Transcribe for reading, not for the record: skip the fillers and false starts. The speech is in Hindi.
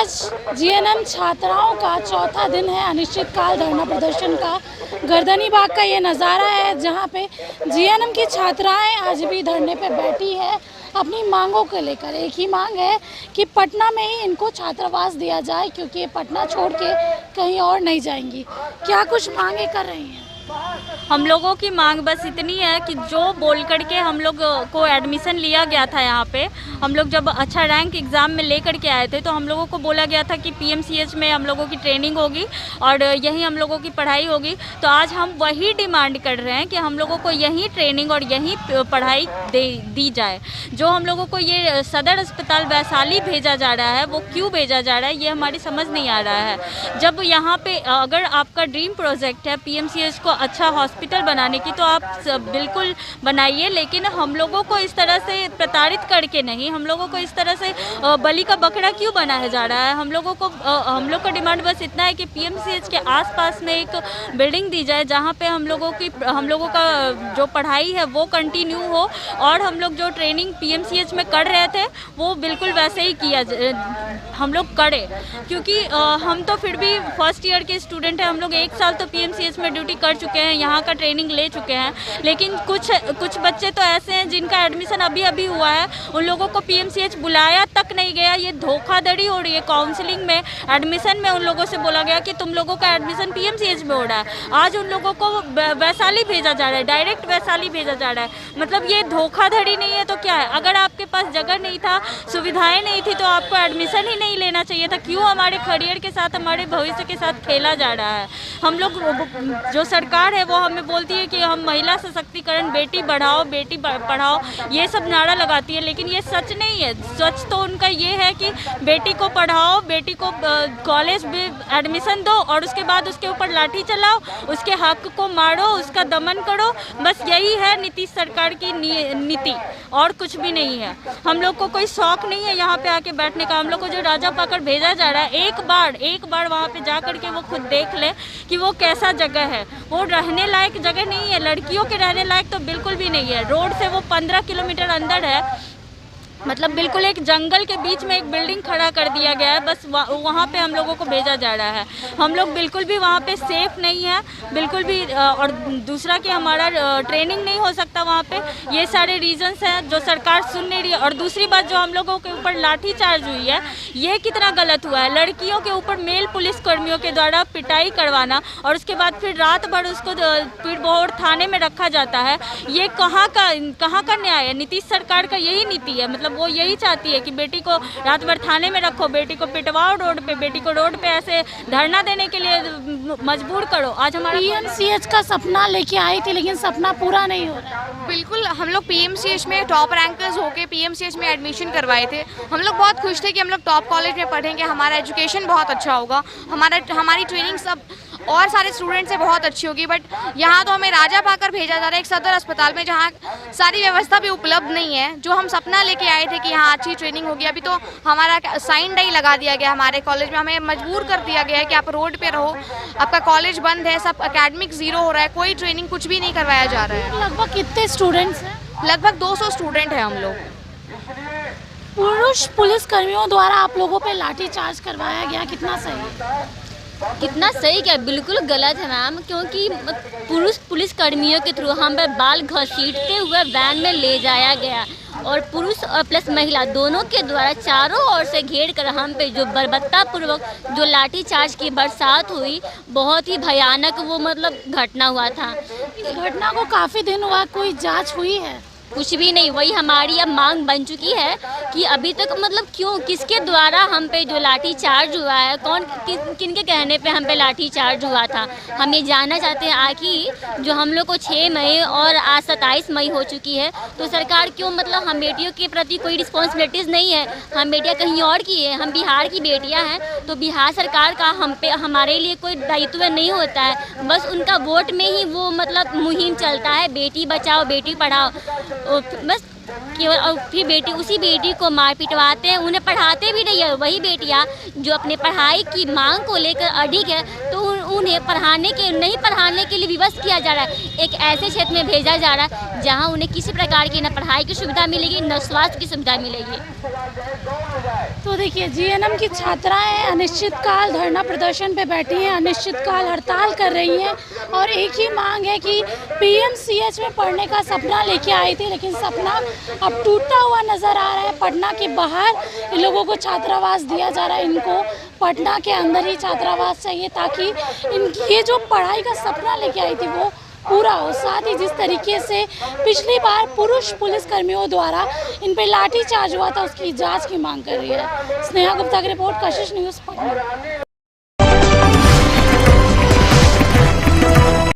आज जीएनएम छात्राओं का चौथा दिन है अनिश्चितकाल धरना प्रदर्शन का। गर्दनी बाग का ये नज़ारा है जहाँ पे जीएनएम की छात्राएं आज भी धरने पे बैठी है अपनी मांगों को लेकर। एक ही मांग है कि पटना में ही इनको छात्रावास दिया जाए क्योंकि ये पटना छोड़ के कहीं और नहीं जाएंगी। क्या कुछ मांगे कर रही हैं? हम लोगों की मांग बस इतनी है कि जो बोल करके हम लोग को एडमिशन लिया गया था यहाँ पे, हम लोग जब अच्छा रैंक एग्ज़ाम में ले करके आए थे तो हम लोगों को बोला गया था कि पीएमसीएच में हम लोगों की ट्रेनिंग होगी और यहीं हम लोगों की पढ़ाई होगी। तो आज हम वही डिमांड कर रहे हैं कि हम लोगों को यहीं ट्रेनिंग और यहीं पढ़ाई दी जाए। जो हम लोगों को ये सदर अस्पताल वैशाली भेजा जा रहा है वो क्यों भेजा जा रहा है ये हमारी समझ नहीं आ रहा है। जब यहाँ पे अगर आपका ड्रीम प्रोजेक्ट है पीएमसीएच को अच्छा हॉस्पिटल बनाने की तो आप बिल्कुल बनाइए, लेकिन हम लोगों को इस तरह से प्रताड़ित करके नहीं, हम लोगों को इस तरह से बलि का बकरा क्यों बनाया जा रहा है। हम लोग का डिमांड बस इतना है कि पीएमसीएच के आसपास में एक बिल्डिंग दी जाए जहाँ पे हम लोगों का जो पढ़ाई है वो कंटिन्यू हो और हम लोग जो ट्रेनिंग पीएमसीएच में कर रहे थे वो बिल्कुल वैसे ही हम लोग करें, क्योंकि हम तो फिर भी फर्स्ट ईयर के स्टूडेंट हैं। हम लोग 1 साल तो पीएमसीएच में ड्यूटी कर चुके हैं, यहाँ का ट्रेनिंग ले चुके हैं, लेकिन कुछ बच्चे तो ऐसे हैं जिनका एडमिशन अभी हुआ है, उन लोगों को पीएमसीएच बुलाया तक नहीं गया। ये धोखाधड़ी हो रही है। काउंसलिंग में एडमिशन में उन लोगों से बोला गया कि तुम लोगों का एडमिशन पीएमसीएच में हो रहा है, आज उन लोगों को वैशाली भेजा जा रहा है, डायरेक्ट वैशाली भेजा जा रहा है। मतलब ये धोखाधड़ी नहीं है तो क्या है? अगर आपके पास जगह नहीं था, सुविधाएं नहीं थी तो आपको एडमिशन ही नहीं लेना चाहिए था। क्यों हमारे करियर के साथ, हमारे भविष्य के साथ खेला जा रहा है? हम लोग जो सरकार है वो हमें बोलती है कि हम महिला सशक्तिकरण, बेटी बढ़ाओ बेटी पढ़ाओ, ये सब नारा लगाती है, लेकिन ये सच नहीं है। सच तो उनका ये है कि बेटी को पढ़ाओ, बेटी को कॉलेज में एडमिशन दो और उसके बाद उसके ऊपर लाठी चलाओ, उसके हक को मारो, उसका दमन करो। बस यही है नीतीश सरकार की नीति, और कुछ भी नहीं है। हम लोग को कोई शौक नहीं है यहाँ पे आके बैठने का। हम लोग को जो राजा पाकड़ भेजा जा रहा है, एक बार वहाँ पे जा करके वो खुद देख ले कि वो कैसा जगह है। वो रहने लायक जगह नहीं है, लड़कियों के रहने लायक तो बिल्कुल भी नहीं है। रोड से वो 15 किलोमीटर अंदर है, मतलब बिल्कुल एक जंगल के बीच में एक बिल्डिंग खड़ा कर दिया गया है। बस वहाँ पे हम लोगों को भेजा जा रहा है। हम लोग बिल्कुल भी वहाँ पे सेफ नहीं है, बिल्कुल भी। और दूसरा कि हमारा ट्रेनिंग नहीं हो सकता वहाँ पे। ये सारे रीजंस हैं जो सरकार सुन नहीं रही है। और दूसरी बात, जो हम लोगों के ऊपर लाठी चार्ज हुई है ये कितना गलत हुआ है। लड़कियों के ऊपर मेल पुलिस कर्मियों के द्वारा पिटाई करवाना और उसके बाद फिर रात भर उसको पीर थाने में रखा जाता है, ये कहाँ का न्याय है? नीतीश सरकार का यही नीति है। मतलब वो यही चाहती है कि बेटी को रात भर थाने में रखो, बेटी को पिटवाओ रोड पे, बेटी को रोड पे ऐसे धरना देने के लिए मजबूर करो। आज हमारा पीएमसीएच का सपना लेके आई थी लेकिन सपना पूरा नहीं हो रहा है। बिल्कुल, हम लोग पीएमसीएच में टॉप रैंकर्स होके पीएमसीएच में एडमिशन करवाए थे। हम लोग बहुत खुश थे कि हम लोग टॉप कॉलेज में पढ़ेंगे, हमारा एजुकेशन बहुत अच्छा होगा, हमारी ट्रेनिंग सब और सारे स्टूडेंट से बहुत अच्छी होगी। बट यहाँ तो हमें राजा पाकर भेजा जा रहा है एक सदर अस्पताल में जहाँ सारी व्यवस्था भी उपलब्ध नहीं है। जो हम सपना लेके आए थे कि यहाँ अच्छी ट्रेनिंग होगी, अभी तो हमारा साइन डाई लगा दिया गया हमारे कॉलेज में। हमें मजबूर कर दिया गया है कि आप रोड पे रहो, आपका कॉलेज बंद है, सब एकेडमिक जीरो हो रहा है, कोई ट्रेनिंग कुछ भी नहीं करवाया जा रहा है। लगभग कितने स्टूडेंट्स हैं? लगभग 200 स्टूडेंट हैं हम लोग। पुरुष पुलिस कर्मियों द्वारा आप लोगों पे लाठी चार्ज करवाया गया, कितना सही है? कितना सही क्या? बिल्कुल गलत है मैम, क्योंकि पुरुष पुलिस कर्मियों के थ्रू हम पे बाल घसीटते हुए वैन में ले जाया गया और पुरुष और प्लस महिला दोनों के द्वारा चारों ओर से घेर कर हम पे जो बर्बरतापूर्वक जो लाठी चार्ज की बरसात हुई, बहुत ही भयानक वो मतलब घटना हुआ था। इस घटना को काफ़ी दिन हुआ, कोई जांच हुई है? कुछ भी नहीं। वही हमारी अब मांग बन चुकी है कि अभी तक मतलब क्यों, किसके द्वारा हम पे जो लाठी चार्ज हुआ है, किनके कहने पे हम पे लाठी चार्ज हुआ था, हम ये जानना चाहते हैं। आखिर जो हम लोग को 6 मई और आज 27 मई हो चुकी है, तो सरकार क्यों मतलब हम बेटियों के प्रति कोई रिस्पॉन्सिबिलिटीज़ नहीं है? हम बेटियाँ कहीं और की है, हम बिहार की बेटियाँ हैं, तो बिहार सरकार का हम पे हमारे लिए कोई दायित्व नहीं होता है। बस उनका वोट में ही वो मतलब मुहिम चलता है, बेटी बचाओ बेटी पढ़ाओ, बस केवल। और फिर उसी बेटी को मार पिटवाते हैं, उन्हें पढ़ाते भी नहीं है। वही बेटियाँ जो अपने पढ़ाई की मांग को लेकर अडिग है, तो उन्हें नहीं पढ़ाने के लिए विवश किया जा रहा है। एक ऐसे क्षेत्र में भेजा जा रहा है जहाँ उन्हें किसी प्रकार की न पढ़ाई की सुविधा मिलेगी न स्वास्थ्य की सुविधा मिलेगी। तो देखिए जीएनएम की छात्राएं अनिश्चितकाल धरना प्रदर्शन पे बैठी हैं, अनिश्चितकाल हड़ताल कर रही हैं और एक ही मांग है कि पीएमसीएच में पढ़ने का सपना लेके आई थी, लेकिन सपना अब टूटा हुआ नज़र आ रहा है। पटना के बाहर इन लोगों को छात्रावास दिया जा रहा है, इनको पटना के अंदर ही छात्रावास चाहिए ताकि इनकी ये जो पढ़ाई का सपना लेके आई थी वो पूरा हो। साथ ही जिस तरीके से पिछली बार पुरुष पुलिसकर्मियों द्वारा इन पे लाठीचार्ज हुआ था उसकी जांच की मांग कर रही है। स्नेहा गुप्ता की रिपोर्ट, कशिश न्यूज़, पटना।